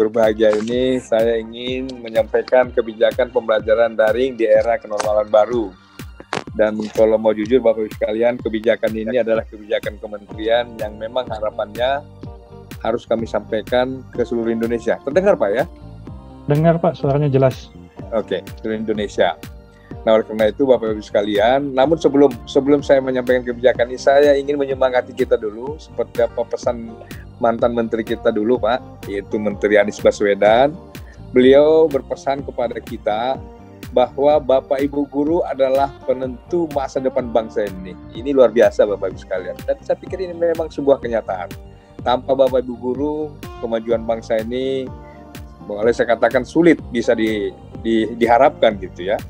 berbahagia ini saya ingin menyampaikan kebijakan pembelajaran daring di era kenormalan baru. Dan kalau mau jujur Bapak Ibu sekalian, kebijakan ini adalah kebijakan kementerian yang memang harapannya harus kami sampaikan ke seluruh Indonesia. Terdengar Pak ya? Dengar Pak, suaranya jelas. Oke, seluruh Indonesia. Nah oleh karena itu Bapak Ibu sekalian, namun sebelum saya menyampaikan kebijakan ini, saya ingin menyemangati kita dulu, seperti apa pesan mantan menteri kita dulu Pak, yaitu Menteri Anies Baswedan. Beliau berpesan kepada kita bahwa Bapak Ibu guru adalah penentu masa depan bangsa ini. Ini luar biasa Bapak Ibu sekalian. Dan saya pikir ini memang sebuah kenyataan. Tanpa Bapak Ibu guru, kemajuan bangsa ini boleh saya katakan sulit bisa diharapkan gitu ya.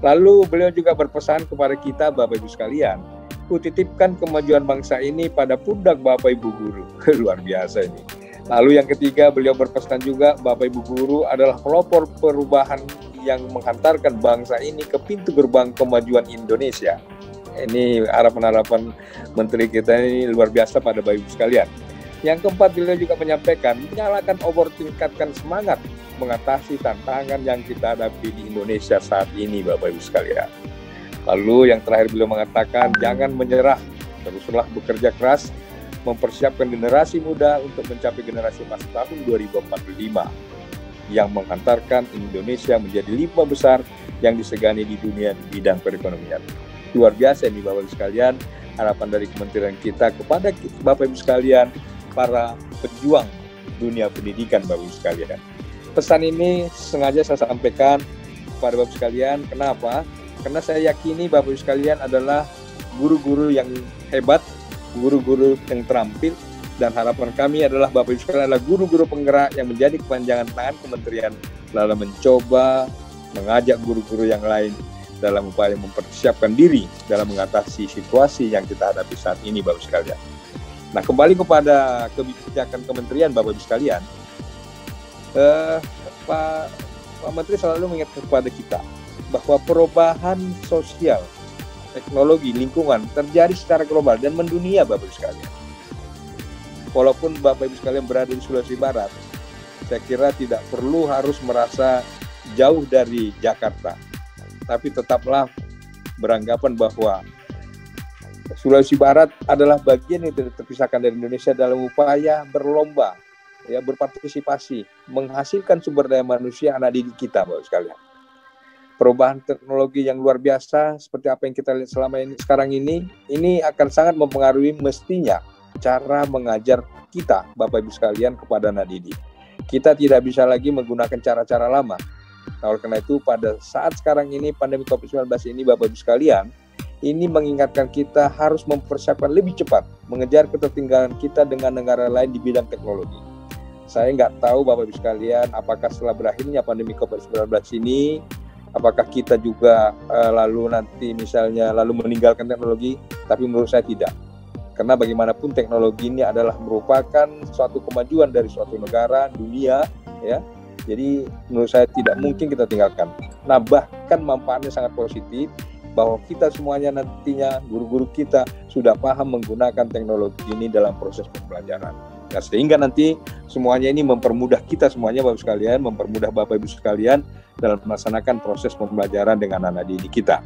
Lalu beliau juga berpesan kepada kita Bapak Ibu sekalian, kutitipkan kemajuan bangsa ini pada pundak Bapak Ibu guru. Luar biasa ini. Lalu yang ketiga beliau berpesan juga Bapak Ibu guru adalah pelopor perubahan yang menghantarkan bangsa ini ke pintu gerbang kemajuan Indonesia. Ini harapan-harapan menteri kita ini luar biasa pada Bapak Ibu sekalian. Yang keempat beliau juga menyampaikan, nyalakan obor, tingkatkan semangat mengatasi tantangan yang kita hadapi di Indonesia saat ini Bapak Ibu sekalian. Lalu yang terakhir beliau mengatakan, jangan menyerah, teruslah bekerja keras, mempersiapkan generasi muda untuk mencapai generasi emas tahun 2045 yang menghantarkan Indonesia menjadi 5 besar yang disegani di dunia di bidang perekonomian. Luar biasa ini Bapak Ibu sekalian, harapan dari kementerian kita kepada Bapak Ibu sekalian, para pejuang dunia pendidikan Bapak Ibu sekalian. Pesan ini sengaja saya sampaikan kepada Bapak Ibu sekalian. Kenapa? Karena saya yakini Bapak Ibu sekalian adalah guru-guru yang hebat, guru-guru yang terampil, dan harapan kami adalah Bapak Ibu sekalian adalah guru-guru penggerak yang menjadi kepanjangan tangan kementerian lalu mencoba mengajak guru-guru yang lain dalam upaya mempersiapkan diri dalam mengatasi situasi yang kita hadapi saat ini Bapak Ibu sekalian. Nah, kembali kepada kebijakan kementerian Bapak Ibu sekalian, Pak Menteri selalu mengingatkan kepada kita bahwa perubahan sosial, teknologi, lingkungan terjadi secara global dan mendunia Bapak Ibu sekalian. Walaupun Bapak Ibu sekalian berada di Sulawesi Barat, saya kira tidak perlu harus merasa jauh dari Jakarta, tapi tetaplah beranggapan bahwa Sulawesi Barat adalah bagian yang tidak terpisahkan dari Indonesia dalam upaya berlomba, ya, berpartisipasi, menghasilkan sumber daya manusia anak didik kita, Bapak sekalian. Perubahan teknologi yang luar biasa seperti apa yang kita lihat selama ini sekarang ini akan sangat mempengaruhi mestinya cara mengajar kita, Bapak Ibu sekalian, kepada anak didik. Kita tidak bisa lagi menggunakan cara-cara lama. Nah, oleh karena itu pada saat sekarang ini pandemi COVID-19 ini Bapak Ibu sekalian, ini mengingatkan kita harus mempersiapkan lebih cepat, mengejar ketertinggalan kita dengan negara lain di bidang teknologi. Saya nggak tahu Bapak Ibu sekalian, apakah setelah berakhirnya pandemi COVID-19 ini, apakah kita juga lalu nanti misalnya lalu meninggalkan teknologi, tapi menurut saya tidak. Karena bagaimanapun teknologi ini adalah merupakan suatu kemajuan dari suatu negara, dunia, ya. Jadi menurut saya tidak mungkin kita tinggalkan. Nah, bahkan manfaatnya sangat positif, bahwa kita semuanya nantinya, guru-guru kita sudah paham menggunakan teknologi ini dalam proses pembelajaran. Nah, sehingga nanti semuanya ini mempermudah kita semuanya Bapak sekalian, mempermudah Bapak Ibu sekalian dalam melaksanakan proses pembelajaran dengan anak didik kita.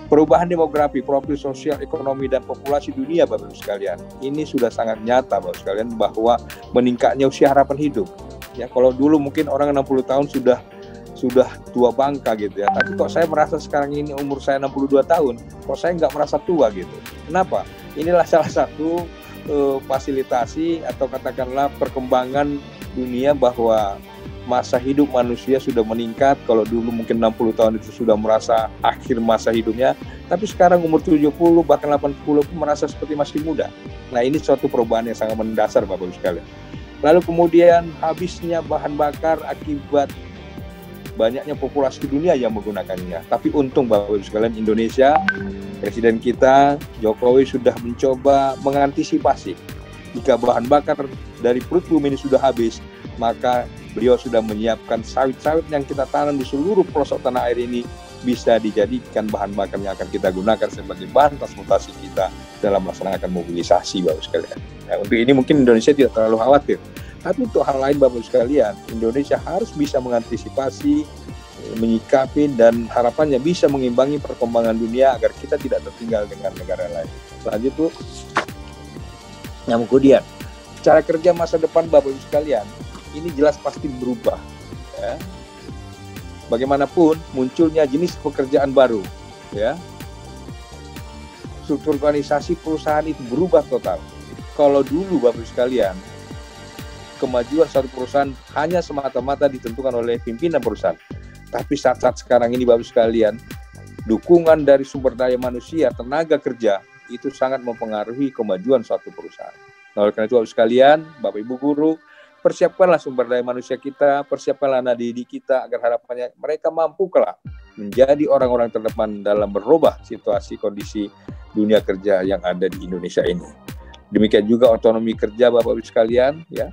Perubahan demografi, profil sosial, ekonomi, dan populasi dunia Bapak Ibu sekalian, ini sudah sangat nyata Bapak sekalian bahwa meningkatnya usia harapan hidup. Ya, kalau dulu mungkin orang 60 tahun sudah tua bangka gitu ya. Tapi kok saya merasa sekarang ini umur saya 62 tahun, kok saya nggak merasa tua gitu. Kenapa? Inilah salah satu fasilitasi atau katakanlah perkembangan dunia bahwa masa hidup manusia sudah meningkat. Kalau dulu mungkin 60 tahun itu sudah merasa akhir masa hidupnya, tapi sekarang umur 70 bahkan 80 pun merasa seperti masih muda. Nah, ini suatu perubahan yang sangat mendasar Bapak Ibu sekalian. Lalu kemudian habisnya bahan bakar akibat banyaknya populasi dunia yang menggunakannya. Tapi untung Bapak Ibu sekalian, Indonesia, Presiden kita Jokowi sudah mencoba mengantisipasi. Jika bahan bakar dari perut bumi ini sudah habis, maka beliau sudah menyiapkan sawit-sawit yang kita tanam di seluruh pelosok tanah air ini bisa dijadikan bahan bakar yang akan kita gunakan sebagai bahan transportasi kita dalam melaksanakan mobilisasi Bapak sekalian. Nah, untuk ini mungkin Indonesia tidak terlalu khawatir. Tapi untuk hal lain Bapak Ibu sekalian, Indonesia harus bisa mengantisipasi, menyikapi, dan harapannya bisa mengimbangi perkembangan dunia agar kita tidak tertinggal dengan negara lain. Lanjut Bu. Yang kemudian, cara kerja masa depan Bapak Ibu sekalian, ini jelas pasti berubah. Ya. Bagaimanapun munculnya jenis pekerjaan baru, ya. Struktur organisasi perusahaan itu berubah total. Kalau dulu Bapak Ibu sekalian, kemajuan satu perusahaan hanya semata-mata ditentukan oleh pimpinan perusahaan. Tapi saat-saat sekarang ini Bapak Ibu sekalian, dukungan dari sumber daya manusia, tenaga kerja, itu sangat mempengaruhi kemajuan suatu perusahaan. Nah, oleh karena itu Bapak Ibu sekalian, Bapak Ibu guru, persiapkanlah sumber daya manusia kita, persiapkanlah anak didik kita agar harapannya mereka mampu kelak menjadi orang-orang terdepan dalam merubah situasi kondisi dunia kerja yang ada di Indonesia ini. Demikian juga otonomi kerja Bapak Ibu sekalian, ya.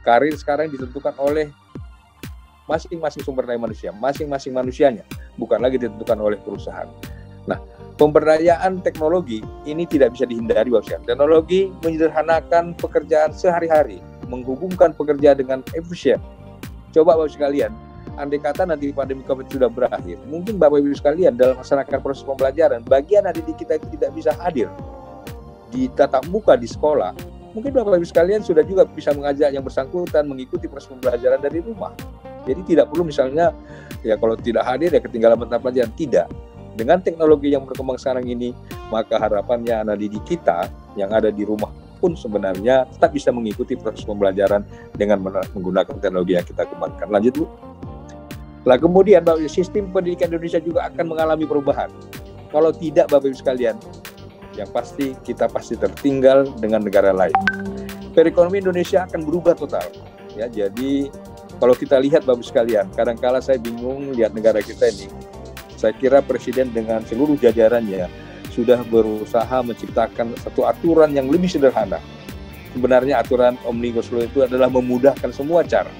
Karir sekarang ditentukan oleh masing-masing sumber daya manusia, masing-masing manusianya, bukan lagi ditentukan oleh perusahaan. Nah, pemberdayaan teknologi ini tidak bisa dihindari Bapak sekalian. Teknologi menyederhanakan pekerjaan sehari-hari, menghubungkan pekerja dengan efisien. Coba Bapak sekalian, andai kata nanti pandemi COVID sudah berakhir, mungkin Bapak Ibu sekalian dalam melaksanakan proses pembelajaran, bagian anak didik kita itu tidak bisa hadir di tatap muka di sekolah. Mungkin Bapak Ibu sekalian sudah juga bisa mengajak yang bersangkutan mengikuti proses pembelajaran dari rumah. Jadi tidak perlu misalnya, ya kalau tidak hadir ya ketinggalan mata pelajaran. Tidak. Dengan teknologi yang berkembang sekarang ini, maka harapannya anak didik kita yang ada di rumah pun sebenarnya tetap bisa mengikuti proses pembelajaran dengan menggunakan teknologi yang kita kembangkan. Lanjut Bu. Lah kemudian sistem pendidikan Indonesia juga akan mengalami perubahan. Kalau tidak Bapak Ibu sekalian, yang pasti kita pasti tertinggal dengan negara lain. Perekonomian Indonesia akan berubah total. Ya, jadi kalau kita lihat Bapak Ibu sekalian, kadang-kala saya bingung lihat negara kita ini. Saya kira Presiden dengan seluruh jajarannya sudah berusaha menciptakan satu aturan yang lebih sederhana. Sebenarnya aturan Omnibus Law itu adalah memudahkan semua cara.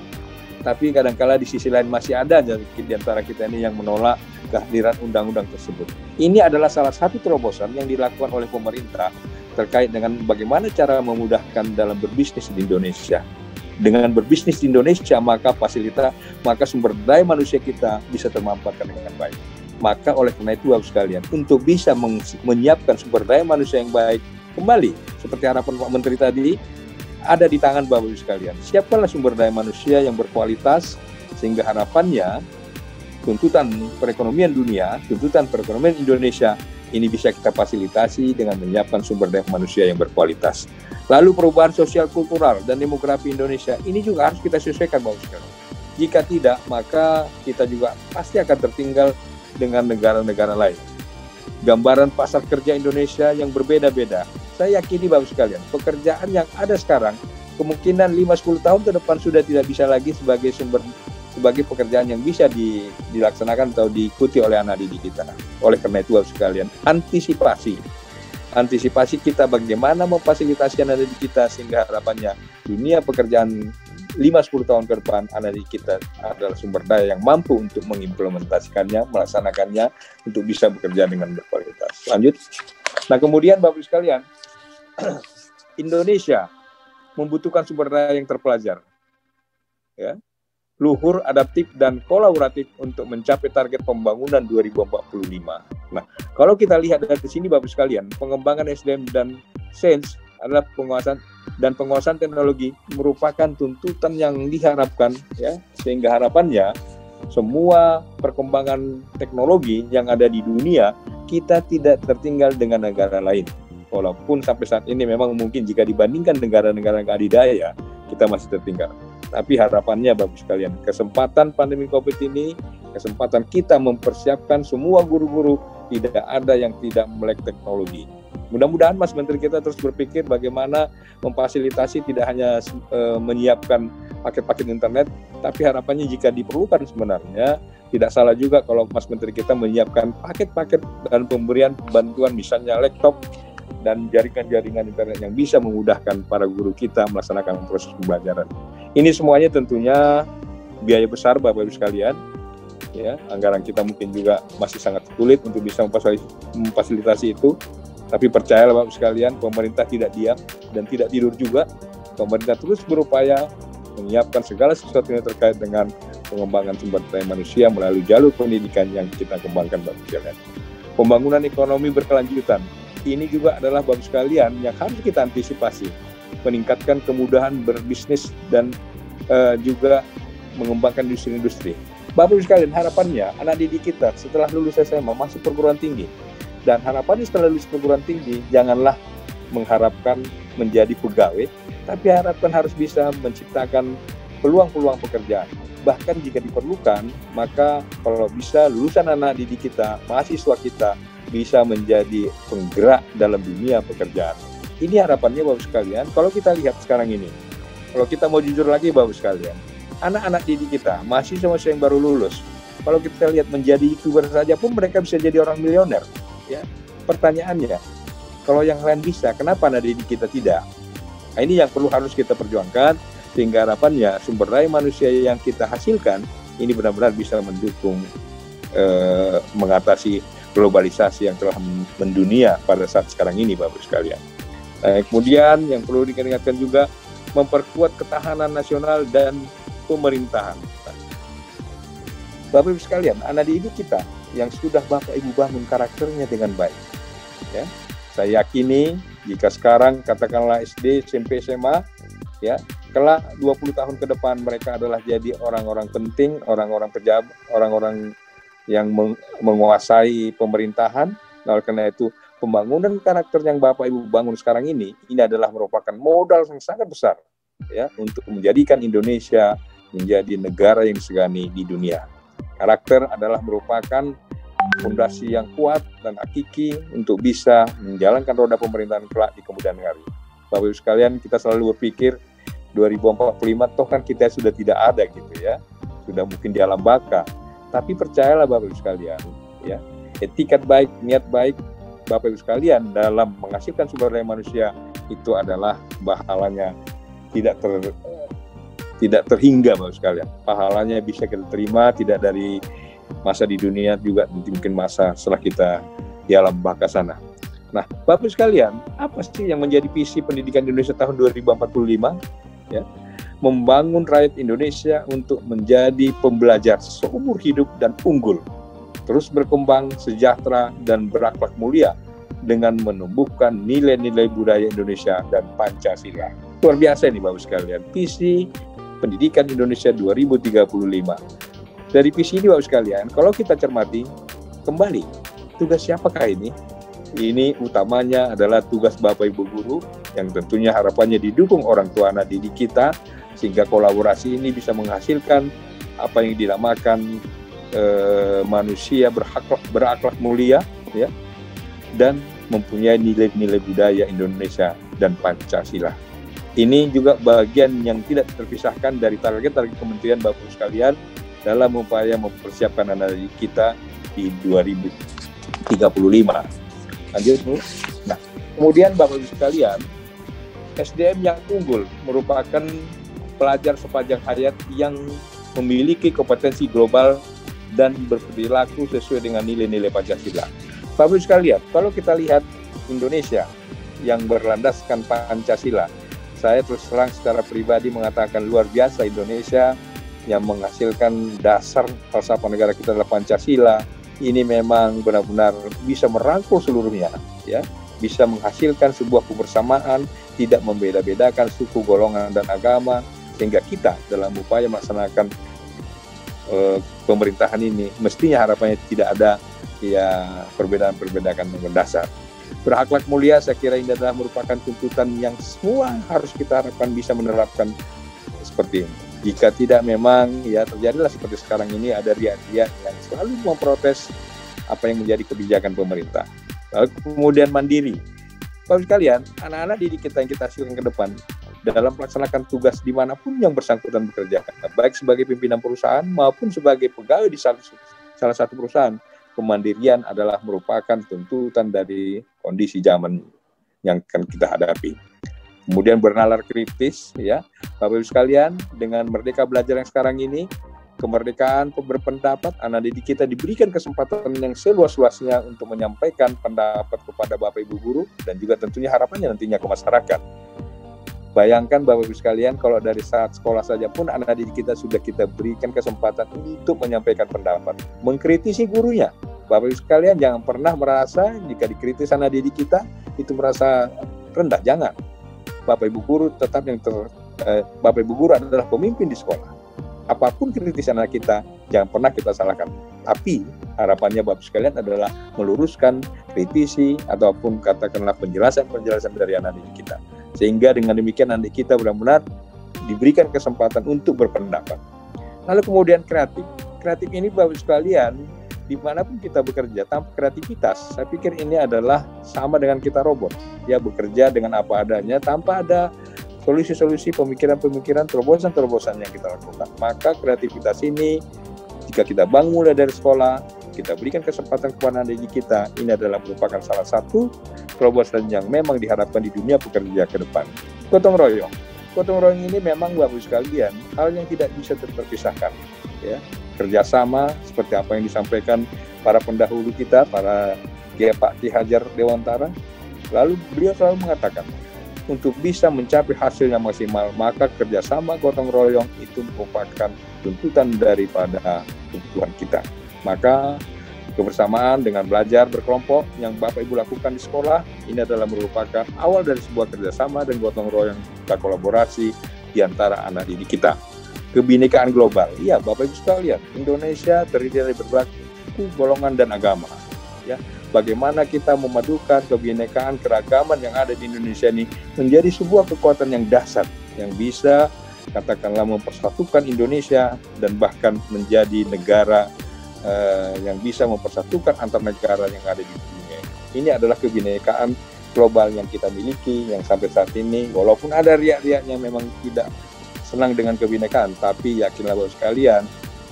Tapi kadang-kala di sisi lain masih ada di antara kita ini yang menolak kehadiran undang-undang tersebut. Ini adalah salah satu terobosan yang dilakukan oleh pemerintah terkait dengan bagaimana cara memudahkan dalam berbisnis di Indonesia. Dengan berbisnis di Indonesia, maka sumber daya manusia kita bisa termanfaatkan dengan baik. Maka oleh karena itu Bapak sekalian, untuk bisa menyiapkan sumber daya manusia yang baik, kembali seperti harapan Pak Menteri tadi, ada di tangan Bapak Ibu sekalian. Siapkanlah sumber daya manusia yang berkualitas, sehingga harapannya tuntutan perekonomian dunia, tuntutan perekonomian Indonesia, ini bisa kita fasilitasi dengan menyiapkan sumber daya manusia yang berkualitas. Lalu perubahan sosial kultural dan demografi Indonesia, ini juga harus kita sesuaikan Bapak sekalian. Jika tidak, maka kita juga pasti akan tertinggal dengan negara-negara lain. Gambaran pasar kerja Indonesia yang berbeda-beda. Saya yakini Bapak sekalian, pekerjaan yang ada sekarang kemungkinan 5-10 tahun ke depan sudah tidak bisa lagi sebagai pekerjaan yang bisa dilaksanakan atau diikuti oleh anak didik kita. Oleh karena itu Bapak sekalian, antisipasi kita bagaimana memfasilitasi anak didik kita sehingga harapannya dunia pekerjaan 5-10 tahun ke depan anak didik kita adalah sumber daya yang mampu untuk mengimplementasikannya, melaksanakannya untuk bisa bekerja dengan berkualitas. Lanjut. Nah kemudian Bapak sekalian, Indonesia membutuhkan sumber daya yang terpelajar, ya, luhur, adaptif, dan kolaboratif untuk mencapai target pembangunan 2045. Nah, kalau kita lihat dari sini Bapak sekalian, pengembangan SDM dan sains adalah penguasaan teknologi merupakan tuntutan yang diharapkan, ya, sehingga harapannya semua perkembangan teknologi yang ada di dunia kita tidak tertinggal dengan negara lain. Walaupun sampai saat ini memang mungkin jika dibandingkan negara-negara yang adidaya, kita masih tertinggal. Tapi harapannya Bapak sekalian, kesempatan pandemi COVID ini, kesempatan kita mempersiapkan semua guru-guru, tidak ada yang tidak melek teknologi. Mudah-mudahan Mas Menteri kita terus berpikir bagaimana memfasilitasi tidak hanya menyiapkan paket-paket internet, tapi harapannya jika diperlukan sebenarnya, tidak salah juga kalau Mas Menteri kita menyiapkan paket-paket dan pemberian bantuan misalnya laptop dan jaringan-jaringan internet yang bisa memudahkan para guru kita melaksanakan proses pembelajaran. Ini semuanya tentunya biaya besar Bapak Ibu sekalian. Ya, anggaran kita mungkin juga masih sangat sulit untuk bisa memfasilitasi itu. Tapi percayalah Bapak sekalian, pemerintah tidak diam dan tidak tidur juga. Pemerintah terus berupaya menyiapkan segala sesuatu yang terkait dengan pengembangan sumber daya manusia melalui jalur pendidikan yang kita kembangkan, Bapak sekalian. Pembangunan ekonomi berkelanjutan, ini juga adalah Bapak sekalian yang harus kita antisipasi, meningkatkan kemudahan berbisnis dan juga mengembangkan industri-industri. Bapak sekalian, harapannya anak didik kita setelah lulus SMA masuk perguruan tinggi, dan harapannya setelah lulus perguruan tinggi janganlah mengharapkan menjadi pegawai, tapi harapkan harus bisa menciptakan peluang-peluang pekerjaan. Bahkan jika diperlukan, maka kalau bisa lulusan anak didik kita, mahasiswa kita bisa menjadi penggerak dalam dunia pekerjaan. Ini harapannya Bapak sekalian. Kalau kita lihat sekarang ini, kalau kita mau jujur lagi Bapak sekalian, anak-anak didik kita, mahasiswa-mahasiswa yang baru lulus, kalau kita lihat menjadi YouTuber saja pun mereka bisa jadi orang milioner. Ya, pertanyaannya, kalau yang lain bisa, kenapa anak didik kita tidak? Nah, ini yang perlu harus kita perjuangkan, sehingga harapannya sumber daya manusia yang kita hasilkan ini benar-benar bisa mendukung mengatasi globalisasi yang telah mendunia pada saat sekarang ini, Bapak sekalian. Kemudian yang perlu diingatkan juga, memperkuat ketahanan nasional dan pemerintahan. Bapak Ibu sekalian, anak didik kita yang sudah Bapak Ibu bangun karakternya dengan baik, ya, saya yakini jika sekarang katakanlah SD, SMP, SMA, ya, kelak 20 tahun ke depan mereka adalah jadi orang-orang penting, orang-orang pejabat, orang-orang yang menguasai pemerintahan. Oleh karena itu, pembangunan karakter yang Bapak Ibu bangun sekarang ini adalah merupakan modal yang sangat besar, ya, untuk menjadikan Indonesia menjadi negara yang disegani di dunia. Karakter adalah merupakan fondasi yang kuat dan hakiki untuk bisa menjalankan roda pemerintahan kelak di kemudian hari. Bapak Ibu sekalian, kita selalu berpikir 2045 toh kan kita sudah tidak ada gitu ya, sudah mungkin di alam baka. Tapi percayalah Bapak Ibu sekalian, ya, etikat baik, niat baik Bapak Ibu sekalian dalam menghasilkan sumber daya manusia itu adalah pahalanya tidak terhingga Bapak sekalian. Pahalanya bisa kita terima tidak dari masa di dunia, juga mungkin masa setelah kita di alam baka sana. Nah, Bapak sekalian, apa sih yang menjadi visi pendidikan Indonesia tahun 2045? Ya, membangun rakyat Indonesia untuk menjadi pembelajar seumur hidup dan unggul, terus berkembang, sejahtera, dan berakhlak mulia dengan menumbuhkan nilai-nilai budaya Indonesia dan Pancasila. Luar biasa ini Bapak sekalian, visi pendidikan Indonesia 2035. Dari visi ini Bapak sekalian, kalau kita cermati kembali, tugas siapakah ini? Ini utamanya adalah tugas Bapak Ibu Guru yang tentunya harapannya didukung orang tua anak didik kita, sehingga kolaborasi ini bisa menghasilkan apa yang dinamakan manusia berakhlak mulia, ya, dan mempunyai nilai-nilai budaya Indonesia dan Pancasila. Ini juga bagian yang tidak terpisahkan dari target-target Kementerian Bapak Ibu sekalian dalam upaya mempersiapkan anak didik kita di 2035. Lanjut, Bu. Nah, kemudian Bapak Ibu sekalian, SDM yang unggul merupakan pelajar sepanjang hayat yang memiliki kompetensi global dan berperilaku sesuai dengan nilai-nilai Pancasila. Bapak Ibu sekalian, kalau kita lihat Indonesia yang berlandaskan Pancasila, saya terus terang secara pribadi mengatakan luar biasa Indonesia yang menghasilkan dasar falsafah negara kita adalah Pancasila. Ini memang benar-benar bisa merangkul seluruhnya, ya, bisa menghasilkan sebuah kebersamaan, tidak membeda-bedakan suku, golongan, dan agama, sehingga kita dalam upaya melaksanakan pemerintahan ini mestinya harapannya tidak ada ya perbedaan-perbedaan yang mendasar. Berakhlak mulia, saya kira ini adalah merupakan tuntutan yang semua harus kita harapkan bisa menerapkan seperti ini. Jika tidak, memang ya terjadilah seperti sekarang ini, ada riak-riak yang selalu memprotes apa yang menjadi kebijakan pemerintah. Lalu kemudian mandiri. Bapak sekalian, anak-anak didik kita yang kita hasilkan ke depan dalam melaksanakan tugas dimanapun yang bersangkutan bekerja, baik sebagai pimpinan perusahaan maupun sebagai pegawai di salah satu perusahaan, kemandirian adalah merupakan tuntutan dari kondisi zaman yang akan kita hadapi. Kemudian bernalar kritis, ya, Bapak Ibu sekalian, dengan merdeka belajar yang sekarang ini, kemerdekaan berpendapat, anak didik kita diberikan kesempatan yang seluas-luasnya untuk menyampaikan pendapat kepada Bapak Ibu guru dan juga tentunya harapannya nantinya ke masyarakat. Bayangkan Bapak Ibu sekalian, kalau dari saat sekolah saja pun anak didik kita sudah kita berikan kesempatan untuk menyampaikan pendapat, mengkritisi gurunya. Bapak Ibu sekalian, jangan pernah merasa jika dikritis anak didik kita itu merasa rendah, jangan. Bapak Ibu guru tetap Bapak Ibu guru adalah pemimpin di sekolah. Apapun kritisan anak kita, jangan pernah kita salahkan. Tapi harapannya Bapak sekalian adalah meluruskan, kritisi, ataupun katakanlah penjelasan-penjelasan dari anak didik kita. Sehingga dengan demikian anak kita benar-benar diberikan kesempatan untuk berpendapat. Lalu kemudian kreatif. Kreatif ini Bapak sekalian, dimanapun kita bekerja tanpa kreativitas, saya pikir ini adalah sama dengan kita robot. Ya, bekerja dengan apa adanya, tanpa ada solusi-solusi, pemikiran-pemikiran, terobosan-terobosan yang kita lakukan. Maka kreativitas ini, jika kita bangun mulai dari sekolah, kita berikan kesempatan kepada anak didik kita, ini adalah merupakan salah satu terobosan yang memang diharapkan di dunia pekerja ke depan. Gotong royong. Gotong royong ini memang Bapak sekalian, hal yang tidak bisa terpisahkan. Ya, kerjasama seperti apa yang disampaikan para pendahulu kita, para Pak Ki Hajar Dewantara. Lalu beliau selalu mengatakan, untuk bisa mencapai hasil yang maksimal, maka kerjasama gotong royong itu merupakan tuntutan daripada kebutuhan kita. Maka kebersamaan dengan belajar berkelompok yang Bapak Ibu lakukan di sekolah, ini adalah merupakan awal dari sebuah kerjasama dan gotong royong dan kolaborasi di antara anak didik kita. Kebinekaan global, iya Bapak Ibu sekalian, Indonesia terdiri dari berbagai golongan dan agama. Ya, bagaimana kita memadukan kebinekaan keragaman yang ada di Indonesia ini menjadi sebuah kekuatan yang dahsyat yang bisa katakanlah mempersatukan Indonesia dan bahkan menjadi negara yang bisa mempersatukan antar negara yang ada di dunia. Ini adalah kebinekaan global yang kita miliki, yang sampai saat ini walaupun ada riak-riaknya memang tidak senang dengan kebinekaan, tapi yakinlah Bapak sekalian,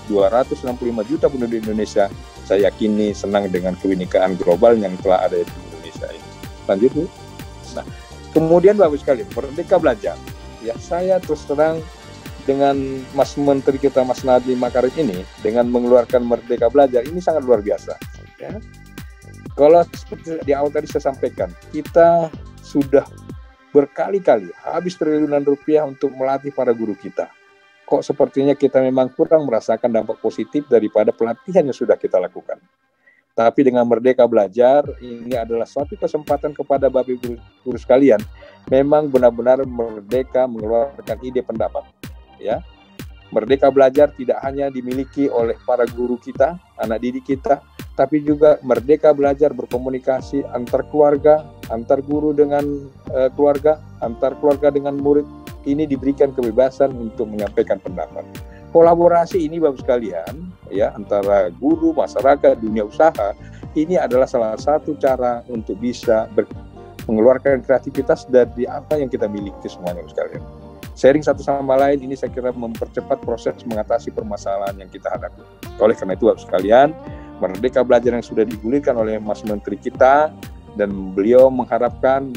265 juta penduduk Indonesia, saya yakini senang dengan kebinekaan global yang telah ada di Indonesia ini. Lanjut Bu. Nah, kemudian Bapak sekalian, Merdeka Belajar. Ya, saya terus terang dengan Mas Menteri kita Mas Nadiem Makarim ini dengan mengeluarkan Merdeka Belajar ini sangat luar biasa. Ya. Kalau seperti di awal tadi saya sampaikan, kita sudah berkali-kali habis triliunan rupiah untuk melatih para guru kita. Kok sepertinya kita memang kurang merasakan dampak positif daripada pelatihan yang sudah kita lakukan. Tapi dengan Merdeka Belajar, ini adalah suatu kesempatan kepada Bapak Ibu guru sekalian, memang benar-benar merdeka mengeluarkan ide pendapat. Ya, Merdeka Belajar tidak hanya dimiliki oleh para guru kita, anak didik kita, tapi juga merdeka belajar berkomunikasi antar keluarga, antar guru dengan keluarga, antar keluarga dengan murid. Ini diberikan kebebasan untuk menyampaikan pendapat. Kolaborasi ini Bapak sekalian, ya, antara guru, masyarakat, dunia usaha, ini adalah salah satu cara untuk bisa mengeluarkan kreativitas dari apa yang kita miliki semuanya Bapak sekalian. Sharing satu sama lain ini saya kira mempercepat proses mengatasi permasalahan yang kita hadapi. Oleh karena itu Bapak sekalian, Merdeka Belajar yang sudah digulirkan oleh Mas Menteri kita dan beliau mengharapkan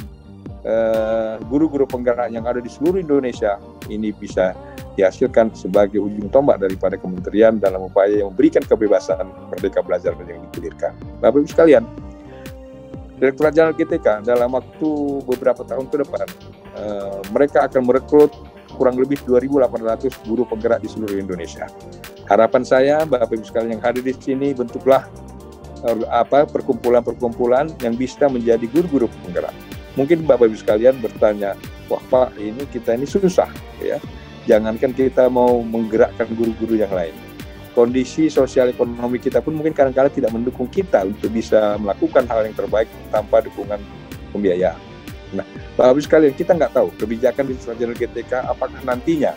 guru-guru penggerak yang ada di seluruh Indonesia ini bisa dihasilkan sebagai ujung tombak daripada kementerian dalam upaya yang memberikan kebebasan Merdeka Belajar yang digulirkan. Bapak Ibu sekalian, Direktorat Jenderal GTK dalam waktu beberapa tahun ke depan mereka akan merekrut kurang lebih 2.800 guru penggerak di seluruh Indonesia. Harapan saya, Bapak Ibu sekalian yang hadir di sini, bentuklah perkumpulan-perkumpulan yang bisa menjadi guru-guru penggerak. Mungkin Bapak Ibu sekalian bertanya, wah Pak, kita ini susah, ya. Jangankan kita mau menggerakkan guru-guru yang lain. Kondisi sosial ekonomi kita pun mungkin kadang-kadang tidak mendukung kita untuk bisa melakukan hal yang terbaik tanpa dukungan pembiayaan. Nah, Bapak Ibu sekalian, kita nggak tahu kebijakan di Direktorat Jenderal GTK apakah nantinya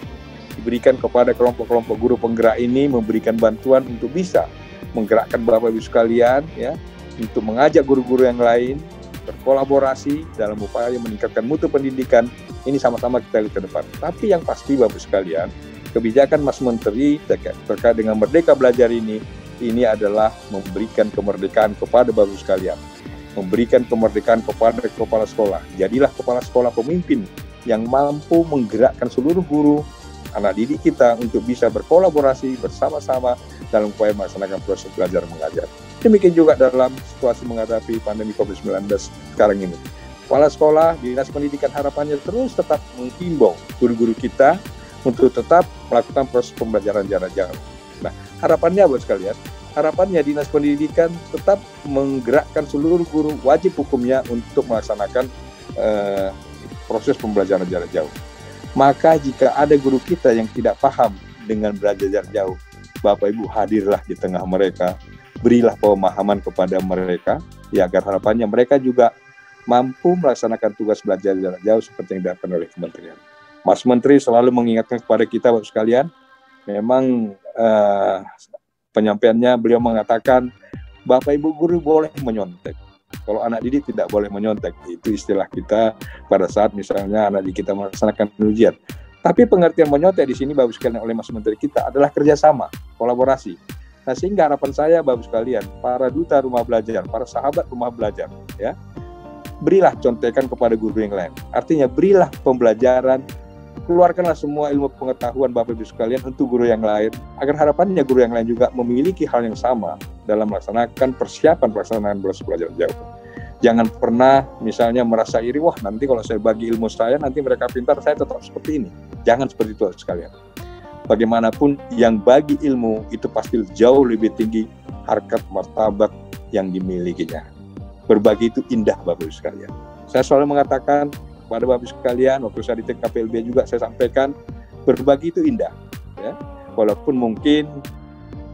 diberikan kepada kelompok-kelompok guru penggerak ini, memberikan bantuan untuk bisa menggerakkan Bapak Ibu sekalian, ya, untuk mengajak guru-guru yang lain berkolaborasi dalam upaya meningkatkan mutu pendidikan. Ini sama-sama kita lihat ke depan. Tapi yang pasti Bapak Ibu sekalian, kebijakan Mas Menteri terkait dengan Merdeka Belajar ini adalah memberikan kemerdekaan kepada Bapak Ibu sekalian, memberikan kemerdekaan kepada kepala sekolah. Jadilah kepala sekolah pemimpin yang mampu menggerakkan seluruh guru, anak didik kita untuk bisa berkolaborasi bersama-sama dalam upaya melaksanakan proses belajar mengajar. Demikian juga dalam situasi menghadapi pandemi COVID-19 sekarang ini. Kepala sekolah, dinas pendidikan harapannya terus tetap menghimbau guru-guru kita untuk tetap melakukan proses pembelajaran jarak jauh. Nah, harapannya buat sekalian, harapannya dinas pendidikan tetap menggerakkan seluruh guru wajib hukumnya untuk melaksanakan proses pembelajaran jarak jauh. Maka jika ada guru kita yang tidak paham dengan belajar jarak jauh, Bapak Ibu hadirlah di tengah mereka, berilah pemahaman kepada mereka, ya agar harapannya mereka juga mampu melaksanakan tugas belajar jarak jauh seperti yang dilakukan oleh kementerian. Mas Menteri selalu mengingatkan kepada kita Bapak sekalian, memang penyampaiannya beliau mengatakan Bapak Ibu guru boleh menyontek. Kalau anak didik tidak boleh menyontek, itu istilah kita pada saat misalnya anak didik kita melaksanakan ujian. Tapi pengertian menyontek di sini Bapak sekalian oleh Mas Menteri kita adalah kerjasama, kolaborasi. Nah, sehingga harapan saya Bapak sekalian, para duta rumah belajar, para sahabat rumah belajar, ya, berilah contekan kepada guru yang lain. Artinya berilah pembelajaran, keluarkanlah semua ilmu pengetahuan Bapak Ibu sekalian untuk guru yang lain, agar harapannya guru yang lain juga memiliki hal yang sama dalam melaksanakan persiapan pelaksanaan proses belajar jauh. Jangan pernah misalnya merasa iri, wah nanti kalau saya bagi ilmu saya, nanti mereka pintar, saya tetap seperti ini. Jangan seperti itu sekalian. Bagaimanapun yang bagi ilmu itu pasti jauh lebih tinggi harkat martabat yang dimilikinya. Berbagi itu indah Bapak Ibu sekalian. Saya selalu mengatakan kepada Bapak Ibu sekalian, waktu saya di TKPLB juga saya sampaikan, berbagi itu indah. Ya. Walaupun mungkin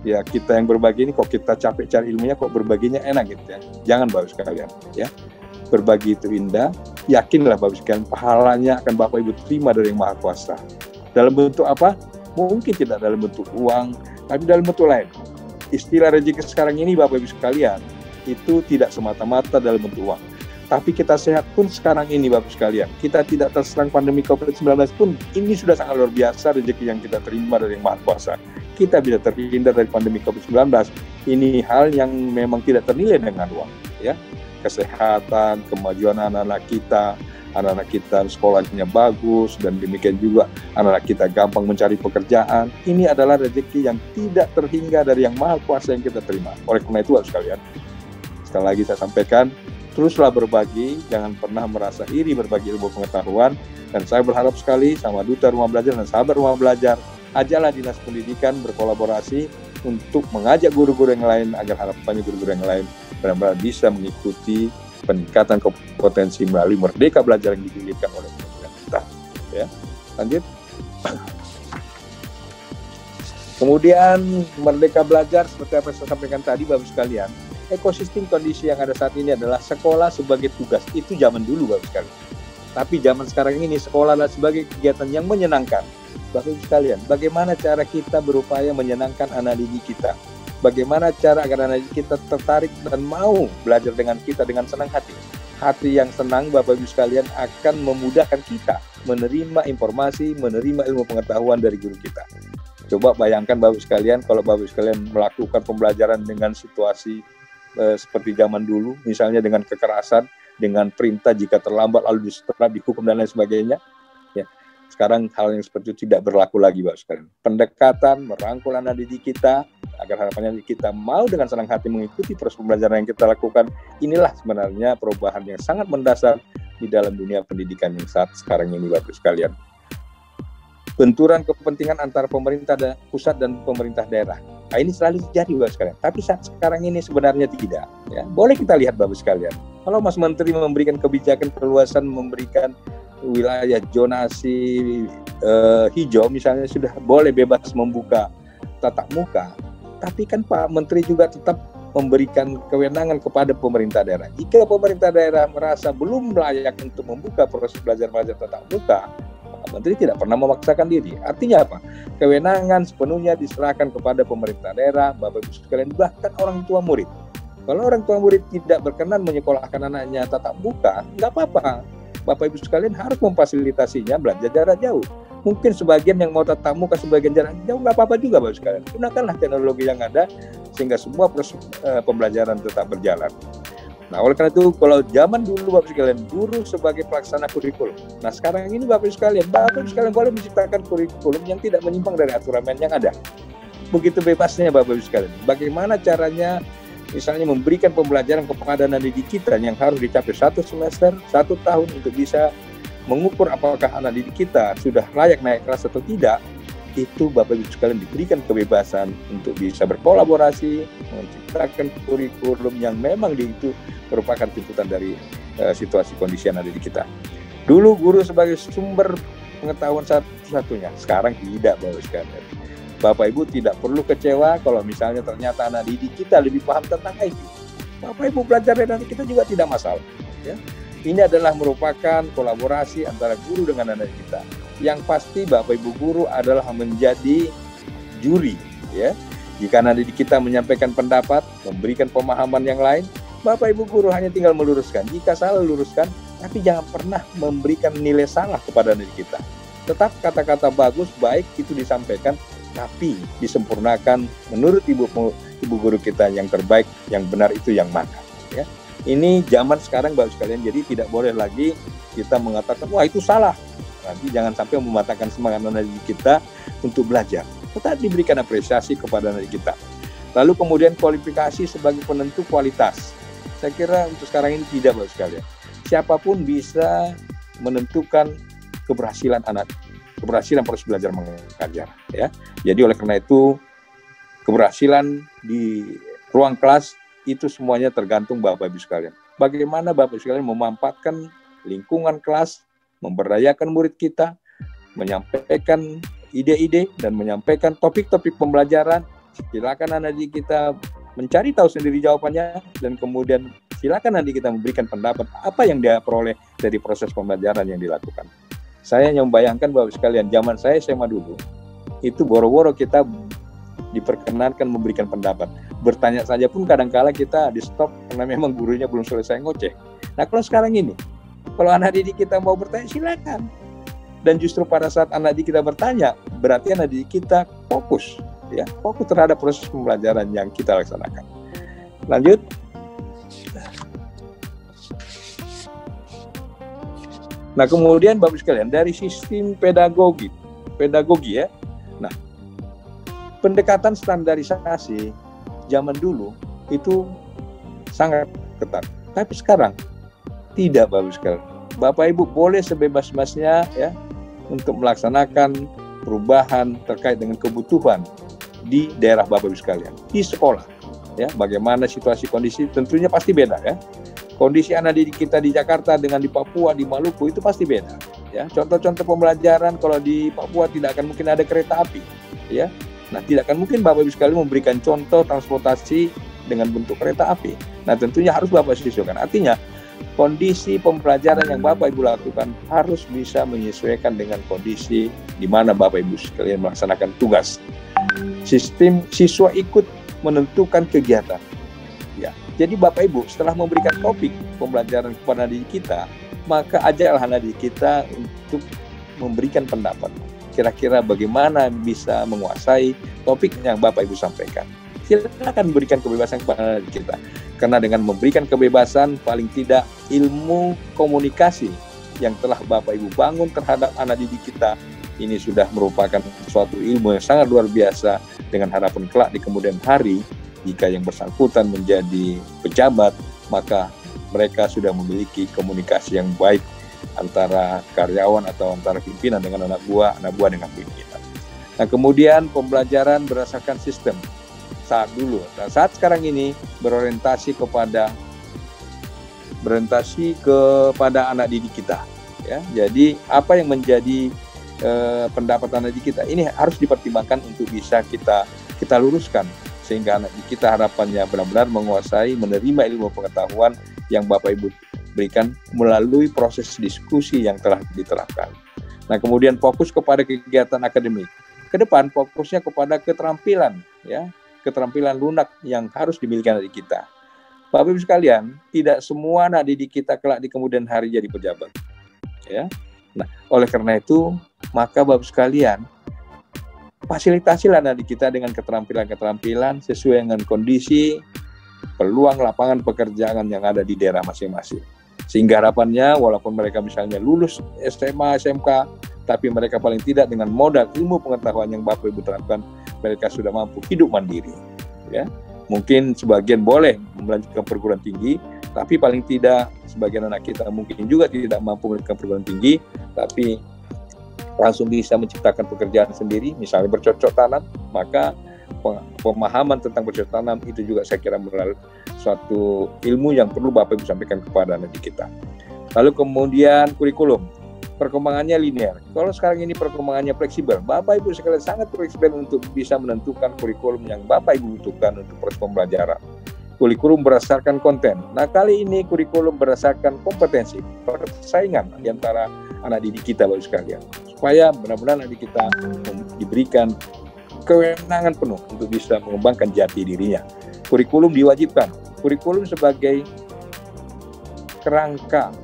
ya kita yang berbagi ini kok kita capek cari ilmunya, kok berbaginya enak gitu ya. Jangan Bapak Ibu sekalian, ya. Berbagi itu indah, yakinlah Bapak Ibu sekalian, pahalanya akan Bapak Ibu terima dari Yang Maha Kuasa. Dalam bentuk apa? Mungkin tidak dalam bentuk uang, tapi dalam bentuk lain. Istilah rezeki sekarang ini Bapak Ibu sekalian, itu tidak semata-mata dalam bentuk uang. Tapi kita sehat pun sekarang ini Bapak sekalian, kita tidak terserang pandemi COVID-19 pun, ini sudah sangat luar biasa rezeki yang kita terima dari Yang Maha Kuasa. Kita bisa terhindar dari pandemi COVID-19, ini hal yang memang tidak ternilai dengan uang. Ya, kesehatan, kemajuan anak-anak kita sekolahnya bagus, dan demikian juga anak-anak kita gampang mencari pekerjaan. Ini adalah rezeki yang tidak terhingga dari Yang Maha Kuasa yang kita terima. Oleh karena itu Bapak sekalian, sekali lagi saya sampaikan, teruslah berbagi, jangan pernah merasa iri berbagi ilmu pengetahuan. Dan saya berharap sekali sama duta rumah belajar dan sahabat rumah belajar, ajalah dinas pendidikan berkolaborasi untuk mengajak guru-guru yang lain agar harapannya guru-guru yang lain benar-benar bisa mengikuti peningkatan kompetensi melalui Merdeka Belajar yang digulirkan oleh kementerian kita. Ya, lanjut. Kemudian Merdeka Belajar seperti apa yang saya sampaikan tadi Bapak sekalian, ekosistem kondisi yang ada saat ini adalah sekolah sebagai tugas. Itu zaman dulu Bapak sekalian. Tapi zaman sekarang ini sekolah adalah sebagai kegiatan yang menyenangkan. Bapak Ibu sekalian, bagaimana cara kita berupaya menyenangkan anak didik kita? Bagaimana cara agar anak didik kita tertarik dan mau belajar dengan kita dengan senang hati? Hati yang senang Bapak Ibu sekalian akan memudahkan kita menerima informasi, menerima ilmu pengetahuan dari guru kita. Coba bayangkan Bapak Ibu sekalian, kalau Bapak Ibu sekalian melakukan pembelajaran dengan situasi seperti zaman dulu, misalnya dengan kekerasan, dengan perintah jika terlambat lalu disetrap, dihukum dan lain sebagainya. Ya, sekarang hal yang seperti itu tidak berlaku lagi Bapak sekalian. Pendekatan merangkul anak didik kita agar harapannya kita mau dengan senang hati mengikuti proses pembelajaran yang kita lakukan. Inilah sebenarnya perubahan yang sangat mendasar di dalam dunia pendidikan yang saat sekarang ini Bapak sekalian. Benturan kepentingan antara pemerintah pusat dan pemerintah daerah. Nah, ini selalu terjadi Bapak sekalian. Tapi saat sekarang ini sebenarnya tidak. Ya, boleh kita lihat Bapak sekalian. Kalau Mas Menteri memberikan kebijakan perluasan, memberikan wilayah zonasi hijau, misalnya sudah boleh bebas membuka tatap muka. Tapi kan Pak Menteri juga tetap memberikan kewenangan kepada pemerintah daerah. Jika pemerintah daerah merasa belum layak untuk membuka proses belajar tatap muka, Pak Menteri tidak pernah memaksakan diri. Artinya apa? Kewenangan sepenuhnya diserahkan kepada pemerintah daerah, Bapak Ibu sekalian, bahkan orang tua murid. Kalau orang tua murid tidak berkenan menyekolahkan anaknya tatap muka, nggak apa-apa. Bapak Ibu sekalian harus memfasilitasinya belajar jarak jauh. Mungkin sebagian yang mau tatap muka, sebagian jarak jauh, nggak apa-apa juga Bapak sekalian. Gunakanlah teknologi yang ada sehingga semua proses pembelajaran tetap berjalan. Nah, oleh karena itu, kalau zaman dulu Bapak sekalian, guru sebagai pelaksana kurikulum. Nah, sekarang ini Bapak sekalian boleh menciptakan kurikulum yang tidak menyimpang dari aturan yang ada. Begitu bebasnya Bapak Ibu sekalian. Bagaimana caranya misalnya memberikan pembelajaran kepada anak didik kita yang harus dicapai 1 semester, 1 tahun untuk bisa mengukur apakah anak didik kita sudah layak naik kelas atau tidak, itu Bapak Ibu sekalian diberikan kebebasan untuk bisa berkolaborasi, menciptakan kurikulum yang memang itu merupakan tuntutan dari situasi kondisi anak didik kita. Dulu guru sebagai sumber pengetahuan satu-satunya, sekarang tidak Bapak Ibu sekalian. Bapak Ibu tidak perlu kecewa kalau misalnya ternyata anak didik kita lebih paham tentang IT. Bapak Ibu belajar dari kita juga tidak masalah. Ya. Ini adalah merupakan kolaborasi antara guru dengan anak kita. Yang pasti Bapak Ibu guru adalah menjadi juri, ya. Jika anak didik kita menyampaikan pendapat, memberikan pemahaman yang lain, Bapak Ibu guru hanya tinggal meluruskan. Jika salah, luruskan, tapi jangan pernah memberikan nilai salah kepada anak didik kita. Tetap kata-kata bagus, baik itu disampaikan, tapi disempurnakan menurut ibu guru kita yang terbaik, yang benar itu yang mana, ya. Ini zaman sekarang Bapak sekalian, jadi tidak boleh lagi kita mengatakan wah itu salah. Nanti jangan sampai mematahkan semangat anak didik kita untuk belajar. Tetap diberikan apresiasi kepada anak didik kita. Lalu kemudian kualifikasi sebagai penentu kualitas. Saya kira untuk sekarang ini tidak Bapak sekalian. Siapapun bisa menentukan keberhasilan proses belajar mengajar, ya. Jadi oleh karena itu keberhasilan di ruang kelas itu semuanya tergantung Bapak Ibu sekalian. Bagaimana Bapak Ibu sekalian memanfaatkan lingkungan kelas, memberdayakan murid kita, menyampaikan ide-ide dan menyampaikan topik-topik pembelajaran. Silakan anak didik kita mencari tahu sendiri jawabannya, dan kemudian silakan anak didik kita memberikan pendapat apa yang dia peroleh dari proses pembelajaran yang dilakukan. Saya hanya membayangkan Bapak sekalian, zaman saya SMA dulu, itu boro-boro kita diperkenankan memberikan pendapat. Bertanya saja pun kadang-kala kita di stop karena memang gurunya belum selesai ngoceh. Nah kalau sekarang ini, kalau anak didik kita mau bertanya silakan. Dan justru pada saat anak didik kita bertanya, berarti anak didik kita fokus, ya, fokus terhadap proses pembelajaran yang kita laksanakan. Lanjut. Nah kemudian Bapak sekalian, dari sistem pedagogi ya. Nah, pendekatan standarisasi zaman dulu itu sangat ketat. Tapi sekarang tidak Bapak sekalian. Bapak Ibu boleh sebebas-bebasnya ya untuk melaksanakan perubahan terkait dengan kebutuhan di daerah Bapak Ibu sekalian, di sekolah. Ya, bagaimana situasi kondisi tentunya pasti beda ya. Kondisi anak didik kita di Jakarta dengan di Papua, di Maluku itu pasti beda. Ya, contoh-contoh pembelajaran kalau di Papua tidak akan mungkin ada kereta api, ya. Nah, tidak akan mungkin Bapak Ibu sekalian memberikan contoh transportasi dengan bentuk kereta api. Nah, tentunya harus Bapak sesuaikan. Artinya, kondisi pembelajaran yang Bapak Ibu lakukan harus bisa menyesuaikan dengan kondisi di mana Bapak Ibu sekalian melaksanakan tugas. Sistem siswa ikut menentukan kegiatan. Ya, jadi Bapak Ibu setelah memberikan topik pembelajaran kepada didik kita, maka ajarlah anak didik kita untuk memberikan pendapat. Kira-kira bagaimana bisa menguasai topik yang Bapak Ibu sampaikan. Silakan berikan kebebasan kepada anak didik kita. Karena dengan memberikan kebebasan, paling tidak ilmu komunikasi yang telah Bapak Ibu bangun terhadap anak didik kita, ini sudah merupakan suatu ilmu yang sangat luar biasa, dengan harapan kelak di kemudian hari, jika yang bersangkutan menjadi pejabat, maka mereka sudah memiliki komunikasi yang baik antara karyawan atau antara pimpinan dengan anak buah dengan pimpinan. Nah, kemudian pembelajaran berdasarkan sistem. Saat sekarang ini berorientasi kepada anak didik kita. Ya, jadi apa yang menjadi pendapat anak didik kita ini harus dipertimbangkan untuk bisa kita luruskan, sehingga anak didik kita harapannya benar-benar menguasai, menerima ilmu pengetahuan yang Bapak Ibu berikan melalui proses diskusi yang telah diterapkan. Nah, kemudian fokus kepada kegiatan akademik. Ke depan fokusnya kepada keterampilan, ya, keterampilan lunak yang harus dimiliki anak didik kita. Bapak Ibu sekalian, tidak semua anak didik kita kelak di kemudian hari jadi pejabat. Ya. Nah, oleh karena itu, maka Bapak sekalian, fasilitasilah anak didik kita dengan keterampilan-keterampilan sesuai dengan kondisi peluang lapangan pekerjaan yang ada di daerah masing-masing. Sehingga harapannya walaupun mereka misalnya lulus SMA, SMK, tapi mereka paling tidak dengan modal ilmu pengetahuan yang Bapak Ibu terapkan, mereka sudah mampu hidup mandiri. Ya. Mungkin sebagian boleh melanjutkan perguruan tinggi, tapi paling tidak sebagian anak kita mungkin juga tidak mampu melanjutkan perguruan tinggi, tapi langsung bisa menciptakan pekerjaan sendiri, misalnya bercocok tanam. Maka pemahaman tentang bercocok tanam itu juga saya kira melalui suatu ilmu yang perlu Bapak Ibu sampaikan kepada anak kita. Lalu kemudian kurikulum, perkembangannya linear. Kalau sekarang ini perkembangannya fleksibel, Bapak Ibu sekalian sangat fleksibel untuk bisa menentukan kurikulum yang Bapak Ibu butuhkan untuk proses pembelajaran. Kurikulum berdasarkan konten. Nah, kali ini kurikulum berdasarkan kompetensi, persaingan di antara anak didik kita, Bapak Ibu sekalian. Supaya benar-benar anak didik kita diberikan kewenangan penuh untuk bisa mengembangkan jati dirinya. Kurikulum diwajibkan. Kurikulum sebagai kerangka,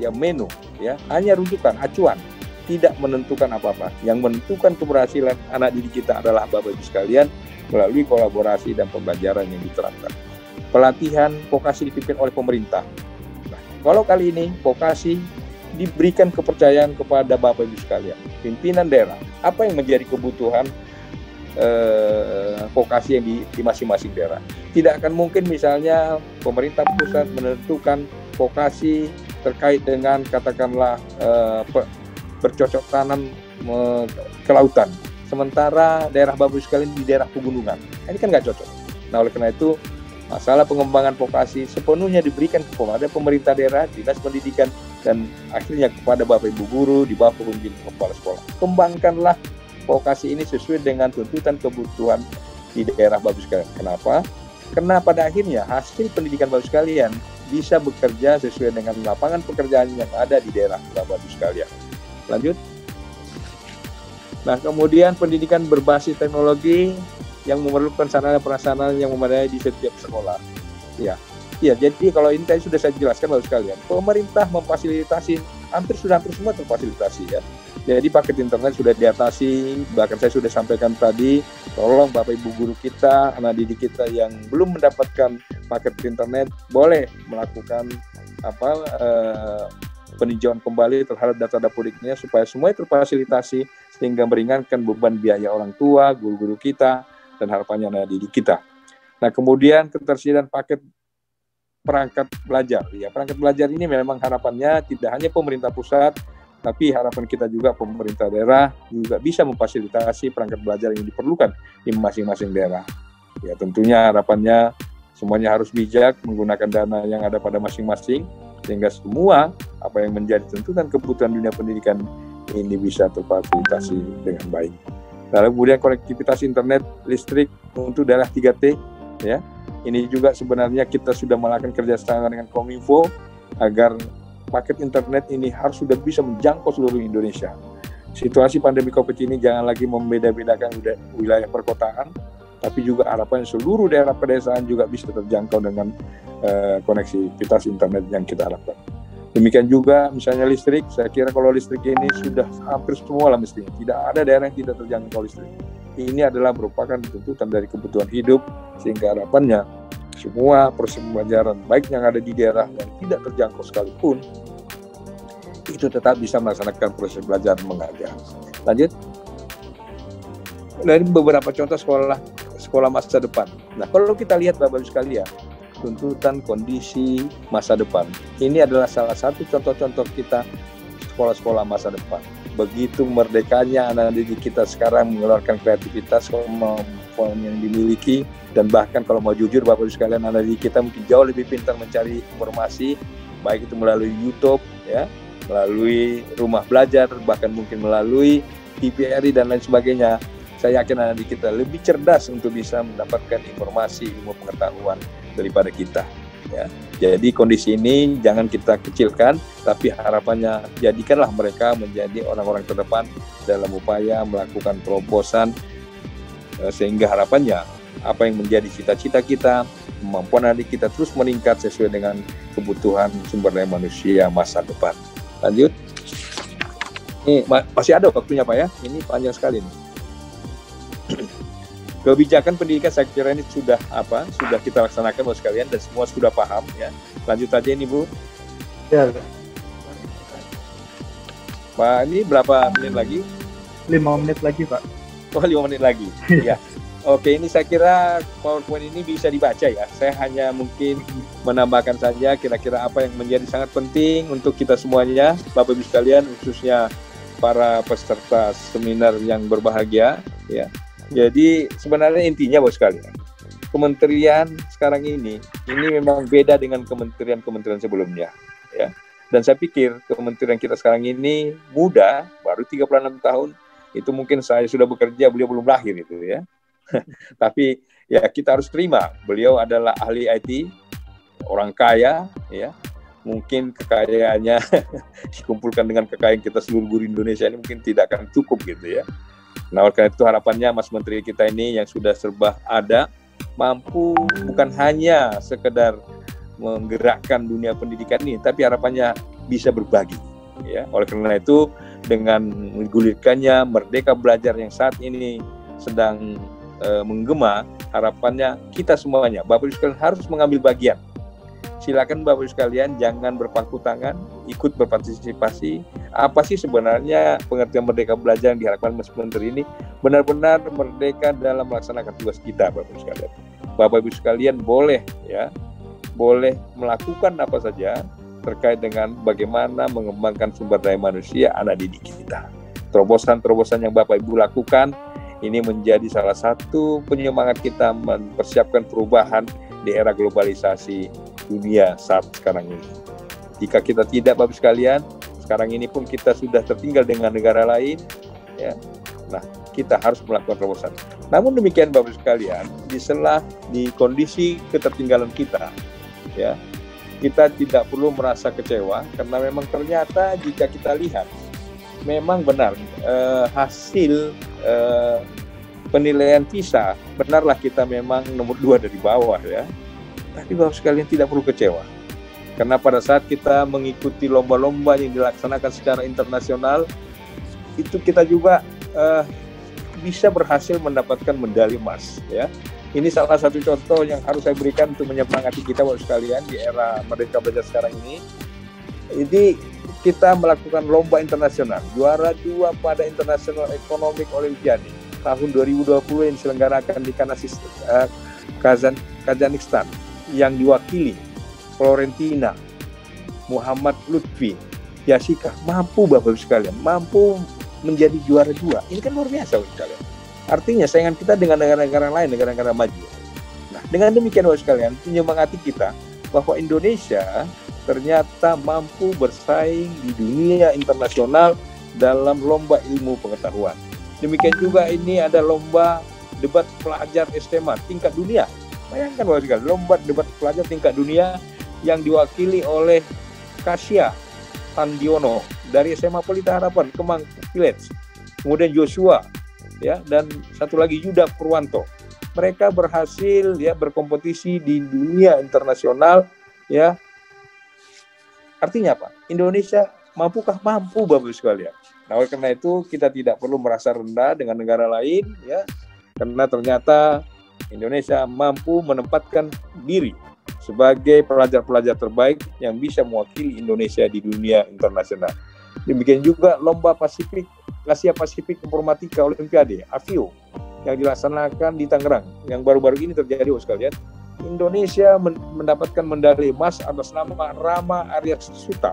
ya menu, ya hanya rujukan, acuan, tidak menentukan apa-apa. Yang menentukan keberhasilan anak didik kita adalah Bapak Ibu sekalian melalui kolaborasi dan pembelajaran yang diterapkan. Pelatihan vokasi dipimpin oleh pemerintah. Nah, kalau kali ini vokasi diberikan kepercayaan kepada Bapak Ibu sekalian, pimpinan daerah, apa yang menjadi kebutuhan vokasi yang di masing-masing daerah. Tidak akan mungkin misalnya pemerintah pusat menentukan vokasi terkait dengan katakanlah bercocok tanam ke lautan, sementara daerah Bapak Ibu sekalian di daerah pegunungan. Ini kan nggak cocok. Nah, oleh karena itu masalah pengembangan vokasi sepenuhnya diberikan kepada pemerintah daerah, dinas pendidikan, dan akhirnya kepada Bapak Ibu guru di bawah pembimbing kepala sekolah. Kembangkanlah vokasi ini sesuai dengan tuntutan kebutuhan di daerah Bapak Ibu sekalian. Kenapa? Karena pada akhirnya hasil pendidikan Bapak Ibu sekalian bisa bekerja sesuai dengan lapangan pekerjaan yang ada di daerah Bapak Ibu sekalian. Lanjut. Nah, kemudian pendidikan berbasis teknologi yang memerlukan sarana prasarana yang memadai di setiap sekolah. Ya, jadi kalau ini tadi sudah saya jelaskan Bapak sekalian, pemerintah memfasilitasi hampir semua terfasilitasi ya. Jadi paket internet sudah diatasi, bahkan saya sudah sampaikan tadi, tolong Bapak Ibu guru kita, anak didik kita yang belum mendapatkan paket internet boleh melakukan peninjauan kembali terhadap data dapuriknya supaya semuanya terfasilitasi sehingga meringankan beban biaya orang tua, guru-guru kita, dan harapannya anak didik kita. Nah, kemudian ketersediaan paket perangkat belajar. Ya, perangkat belajar ini memang harapannya tidak hanya pemerintah pusat, tapi harapan kita juga pemerintah daerah juga bisa memfasilitasi perangkat belajar yang diperlukan di masing-masing daerah. Ya, tentunya harapannya semuanya harus bijak menggunakan dana yang ada pada masing-masing sehingga semua apa yang menjadi tuntutan kebutuhan dunia pendidikan ini bisa terfasilitasi dengan baik. Lalu kemudian konektivitas internet listrik untuk daerah 3T, ya. Ini juga sebenarnya kita sudah melakukan kerjasama dengan Kominfo agar paket internet ini harus sudah bisa menjangkau seluruh Indonesia. Situasi pandemi COVID ini jangan lagi membeda-bedakan wilayah perkotaan, tapi juga harapannya seluruh daerah pedesaan juga bisa terjangkau dengan koneksivitas internet yang kita harapkan. Demikian juga misalnya listrik, saya kira kalau listrik ini sudah hampir semua lah mestinya. Tidak ada daerah yang tidak terjangkau listrik. Ini adalah merupakan tuntutan dari kebutuhan hidup, sehingga harapannya semua proses pembelajaran baik yang ada di daerah yang tidak terjangkau sekalipun itu tetap bisa melaksanakan proses belajar mengajar. Lanjut. Dari beberapa contoh sekolah masa depan. Nah, kalau kita lihat Bapak Ibu sekalian, tuntutan kondisi masa depan. Ini adalah salah satu contoh-contoh kita sekolah-sekolah masa depan. Begitu merdekanya anak didik kita sekarang mengeluarkan kreativitas, kemampuan yang dimiliki, dan bahkan kalau mau jujur Bapak Ibu sekalian, anak didik kita mungkin jauh lebih pintar mencari informasi, baik itu melalui YouTube, ya, melalui rumah belajar, bahkan mungkin melalui TVRI dan lain sebagainya. Saya yakin anak didik kita lebih cerdas untuk bisa mendapatkan informasi, ilmu pengetahuan daripada kita. Ya. Jadi kondisi ini jangan kita kecilkan, tapi harapannya jadikanlah mereka menjadi orang-orang terdepan dalam upaya melakukan terobosan, sehingga harapannya apa yang menjadi cita-cita kita, kemampuan adik kita terus meningkat sesuai dengan kebutuhan sumber daya manusia masa depan. Lanjut. Ini masih ada waktunya Pak ya, ini panjang sekali nih. Kebijakan pendidikan saya kira ini sudah kita laksanakan Bapak sekalian dan semua sudah paham ya. Lanjut aja ini Bu. Ya. Pak, ini berapa menit lagi? 5 menit lagi Pak. Oh 5 menit lagi. Ya. Oke, ini saya kira PowerPoint ini bisa dibaca ya. Saya hanya mungkin menambahkan saja kira-kira apa yang menjadi sangat penting untuk kita semuanya, Bapak Ibu sekalian, khususnya para peserta seminar yang berbahagia ya. Jadi sebenarnya intinya Bapak sekalian, kementerian sekarang ini memang beda dengan kementerian-kementerian sebelumnya ya. Dan saya pikir kementerian kita sekarang ini muda, baru 36 tahun, itu mungkin saya sudah bekerja, beliau belum lahir itu ya. Tapi ya kita harus terima, beliau adalah ahli IT, orang kaya ya. Mungkin kekayaannya dikumpulkan dengan kekayaan kita seluruh Indonesia ini mungkin tidak akan cukup gitu ya. Nah, oleh karena itu harapannya Mas Menteri kita ini yang sudah serba ada, mampu bukan hanya sekedar menggerakkan dunia pendidikan ini, tapi harapannya bisa berbagi ya. Oleh karena itu dengan menggulirkannya Merdeka Belajar yang saat ini sedang menggema, harapannya kita semuanya Bapak Ibu sekalian harus mengambil bagian. Silakan Bapak Ibu sekalian jangan berpangku tangan, ikut berpartisipasi. Apa sih sebenarnya pengertian Merdeka Belajar yang diharapkan Mas Menteri ini? Benar-benar merdeka dalam melaksanakan tugas kita Bapak Ibu sekalian. Bapak Ibu sekalian boleh melakukan apa saja terkait dengan bagaimana mengembangkan sumber daya manusia anak didik kita. Terobosan-terobosan yang Bapak Ibu lakukan ini menjadi salah satu penyemangat kita mempersiapkan perubahan di era globalisasi dunia saat sekarang ini. Jika kita tidak Bapak Ibu sekalian, sekarang ini pun kita sudah tertinggal dengan negara lain ya. Nah, kita harus melakukan terobosan. Namun demikian Bapak Ibu sekalian, di kondisi ketertinggalan kita ya, kita tidak perlu merasa kecewa karena memang ternyata jika kita lihat memang benar hasil penilaian PISA, benarlah kita memang nomor 2 dari bawah ya. Tapi Bapak sekalian tidak perlu kecewa karena pada saat kita mengikuti lomba-lomba yang dilaksanakan secara internasional itu kita juga bisa berhasil mendapatkan medali emas ya. Ini salah satu contoh yang harus saya berikan untuk menyemangati kita Bapak sekalian di era Merdeka Belajar sekarang ini. Ini kita melakukan lomba internasional, juara 2 pada International Economic Olympiade tahun 2020 yang diselenggarakan di Kazakhstan yang diwakili Florentina, Muhammad Lutfi, Yasika, mampu Bapak sekalian, mampu menjadi juara 2. Ini kan luar biasa Bapak sekalian. Artinya saingan kita dengan negara-negara lain, negara-negara maju. Nah, dengan demikian Bapak sekalian, menyemangati kita bahwa Indonesia ternyata mampu bersaing di dunia internasional dalam lomba ilmu pengetahuan. Demikian juga ini ada lomba debat pelajar SMA tingkat dunia. Bayangkan Bapak sekalian, lomba debat pelajar tingkat dunia yang diwakili oleh Kasya Tandiono dari SMA Pelita Harapan, Kemang Village. Kemudian Joshua ya, dan satu lagi Yuda Purwanto. Mereka berhasil ya berkompetisi di dunia internasional ya. Artinya apa? Indonesia mampukah? Mampu Bapak Ibu sekalian. Nah, oleh karena itu kita tidak perlu merasa rendah dengan negara lain ya. Karena ternyata Indonesia mampu menempatkan diri sebagai pelajar-pelajar terbaik yang bisa mewakili Indonesia di dunia internasional. Demikian juga lomba Asia Pasifik Informatika Olimpiade (AFIO) yang dilaksanakan di Tangerang yang baru-baru ini terjadi Bapak sekalian. Indonesia mendapatkan medali emas atas nama Rama Arya Suta.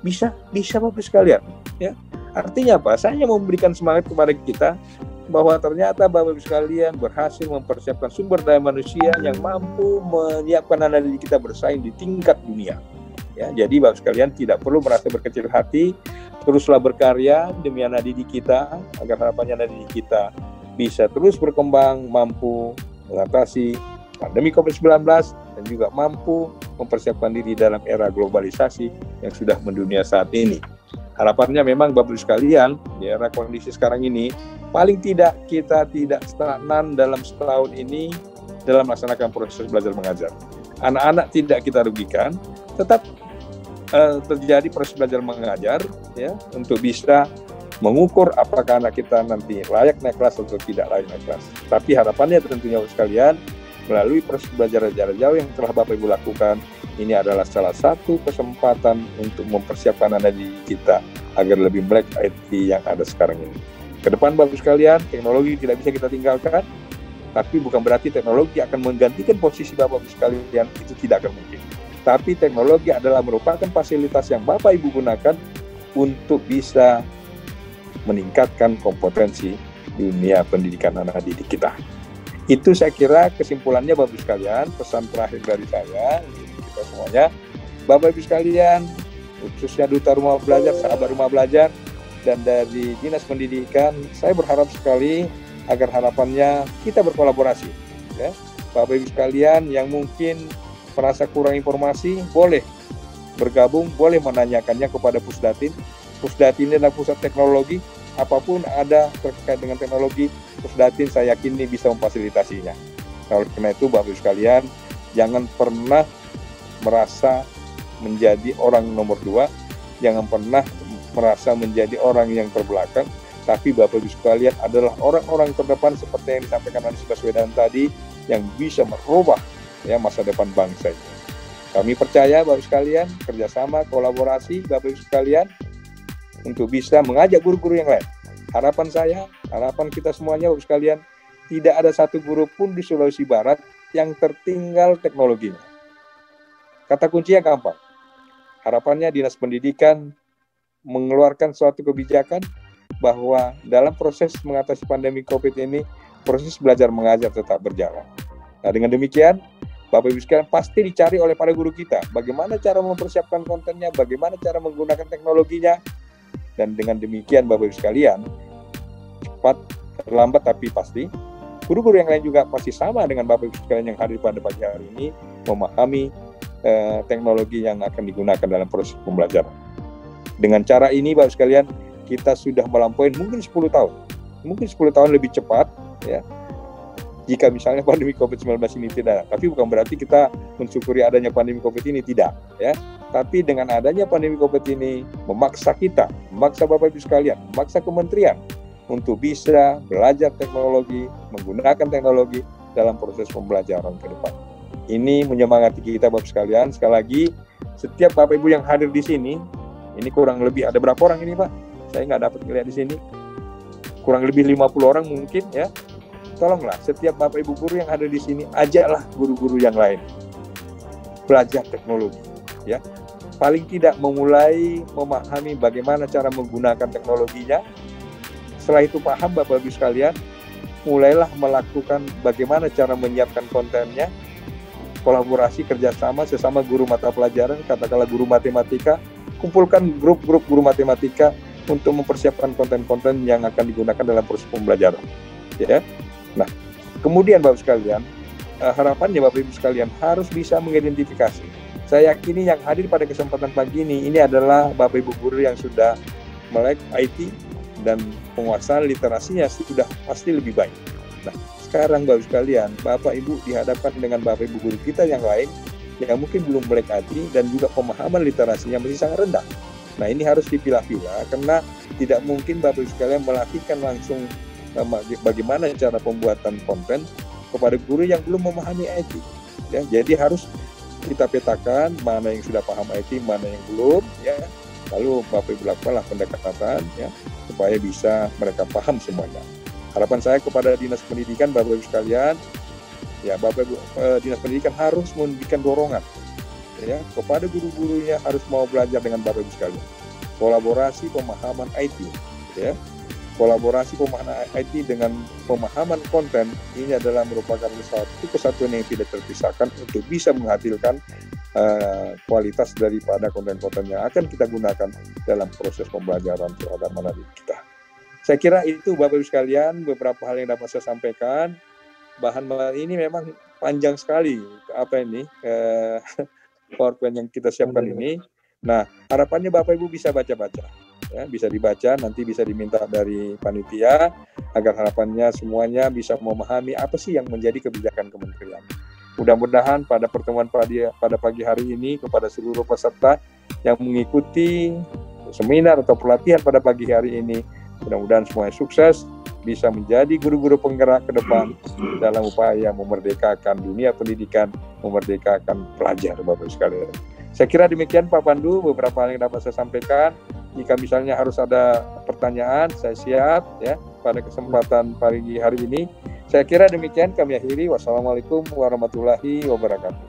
Bisa Bapak sekalian ya. Artinya apa? Saya hanya memberikan semangat kepada kita bahwa ternyata Bapak Ibu sekalian berhasil mempersiapkan sumber daya manusia yang mampu menyiapkan anak didik kita bersaing di tingkat dunia. Ya, jadi Bapak sekalian tidak perlu merasa berkecil hati, teruslah berkarya demi anak didik kita agar harapannya anak didik kita bisa terus berkembang, mampu mengatasi pandemi COVID-19 dan juga mampu mempersiapkan diri dalam era globalisasi yang sudah mendunia saat ini. Harapannya memang Bapak Ibu sekalian di era kondisi sekarang ini paling tidak kita tidak stagnan dalam setahun ini dalam melaksanakan proses belajar mengajar. Anak-anak tidak kita rugikan, tetap terjadi proses belajar mengajar ya untuk bisa mengukur apakah anak kita nanti layak naik kelas atau tidak layak naik kelas. Tapi harapannya tentunya Bapak sekalian melalui proses belajar jarak jauh yang telah Bapak Ibu lakukan, ini adalah salah satu kesempatan untuk mempersiapkan anak didik kita agar lebih melek IT yang ada sekarang ini. Ke depan Bapak Ibu sekalian, teknologi tidak bisa kita tinggalkan. Tapi bukan berarti teknologi akan menggantikan posisi Bapak Ibu sekalian, itu tidak akan mungkin. Tapi teknologi adalah merupakan fasilitas yang Bapak Ibu gunakan untuk bisa meningkatkan kompetensi dunia pendidikan anak didik kita. Itu saya kira kesimpulannya Bapak Ibu sekalian, pesan terakhir dari saya untuk kita semuanya. Bapak Ibu sekalian, khususnya Duta Rumah Belajar, sahabat Rumah Belajar, dan dari Dinas Pendidikan, saya berharap sekali agar harapannya kita berkolaborasi. Ya. Bapak Ibu sekalian yang mungkin merasa kurang informasi, boleh bergabung, boleh menanyakannya kepada Pusdatin. Pusdatin ini adalah pusat teknologi, apapun ada terkait dengan teknologi, Pusdatin saya yakin ini bisa memfasilitasinya. Oleh karena itu Bapak Ibu sekalian, jangan pernah merasa menjadi orang nomor 2, jangan pernah merasa menjadi orang yang terbelakang, tapi Bapak Ibu sekalian adalah orang-orang terdepan seperti yang disampaikan Anies Baswedan tadi, yang bisa merubah ya masa depan bangsa ini. Kami percaya Bapak Ibu sekalian, kerjasama, kolaborasi Bapak Ibu sekalian untuk bisa mengajak guru-guru yang lain. Harapan saya, harapan kita semuanya Bapak Ibu sekalian, tidak ada satu guru pun di Sulawesi Barat yang tertinggal teknologinya. Kata kuncinya gampang. Harapannya Dinas Pendidikan mengeluarkan suatu kebijakan bahwa dalam proses mengatasi pandemi COVID ini, proses belajar mengajar tetap berjalan. Nah, dengan demikian, Bapak Ibu sekalian pasti dicari oleh para guru kita, bagaimana cara mempersiapkan kontennya, bagaimana cara menggunakan teknologinya, dan dengan demikian Bapak Ibu sekalian, cepat, terlambat tapi pasti, guru-guru yang lain juga pasti sama dengan Bapak Ibu sekalian yang hadir pada pagi hari ini, memahami teknologi yang akan digunakan dalam proses pembelajaran. Dengan cara ini Bapak Ibu sekalian, kita sudah melampaui mungkin 10 tahun. Mungkin 10 tahun lebih cepat ya. Jika misalnya pandemi COVID-19 ini tidak ada. Tapi bukan berarti kita mensyukuri adanya pandemi COVID ini, tidak ya. Tapi dengan adanya pandemi COVID ini memaksa kita, memaksa Bapak Ibu sekalian, memaksa kementerian untuk bisa belajar teknologi, menggunakan teknologi dalam proses pembelajaran ke depan. Ini menyemangati kita Bapak sekalian. Sekali lagi, setiap Bapak Ibu yang hadir di sini, ini kurang lebih ada berapa orang ini Pak? Saya nggak dapat melihat di sini. Kurang lebih 50 orang mungkin ya. Tolonglah setiap Bapak Ibu guru yang ada di sini, ajaklah guru-guru yang lain belajar teknologi ya. Paling tidak memulai memahami bagaimana cara menggunakan teknologinya. Setelah itu paham Bapak Ibu sekalian, mulailah melakukan bagaimana cara menyiapkan kontennya, kolaborasi kerjasama sesama guru mata pelajaran, katakanlah guru matematika, kumpulkan grup-grup guru matematika untuk mempersiapkan konten-konten yang akan digunakan dalam proses pembelajaran. Ya. Nah, kemudian Bapak sekalian, harapannya Bapak Ibu sekalian harus bisa mengidentifikasi. Saya yakini yang hadir pada kesempatan pagi ini adalah Bapak Ibu guru yang sudah melek IT dan penguasaan literasinya sudah pasti lebih baik. Nah, sekarang Bapak sekalian, Bapak Ibu dihadapkan dengan Bapak Ibu guru kita yang lain yang mungkin belum melek IT dan juga pemahaman literasinya masih sangat rendah. Nah, ini harus dipilah-pilah karena tidak mungkin Bapak Ibu sekalian melatihkan langsung bagaimana cara pembuatan konten kepada guru yang belum memahami IT. Ya, jadi harus kita petakan mana yang sudah paham IT, mana yang belum. Ya, lalu Bapak Ibu lakukanlah pendekatan ya supaya bisa mereka paham semuanya. Harapan saya kepada Dinas Pendidikan, Bapak Ibu sekalian, ya Bapak Ibu Dinas Pendidikan harus memberikan dorongan ya kepada guru-gurunya harus mau belajar dengan Bapak Ibu sekalian. Kolaborasi pemahaman IT ya. Kolaborasi pemahaman IT dengan pemahaman konten ini adalah merupakan satu kesatuan yang tidak terpisahkan untuk bisa menghasilkan kualitas daripada konten-konten yang akan kita gunakan dalam proses pembelajaran terhadap anak didik kita. Saya kira itu Bapak Ibu sekalian beberapa hal yang dapat saya sampaikan. Bahan ini memang panjang sekali PowerPoint yang kita siapkan ini. Nah, harapannya Bapak Ibu bisa baca-baca. Ya, bisa dibaca, nanti bisa diminta dari panitia agar harapannya semuanya bisa memahami apa sih yang menjadi kebijakan kementerian. Mudah-mudahan pada pertemuan pada pagi hari ini kepada seluruh peserta yang mengikuti seminar atau pelatihan pada pagi hari ini, mudah-mudahan semuanya sukses, bisa menjadi guru-guru penggerak ke depan dalam upaya memerdekakan dunia pendidikan, memerdekakan pelajar Bapak sekalian. Saya kira demikian Pak Pandu, beberapa hal yang dapat saya sampaikan. Jika misalnya harus ada pertanyaan, saya siap ya pada kesempatan pagi hari ini. Saya kira demikian, kami akhiri. Wassalamualaikum warahmatullahi wabarakatuh.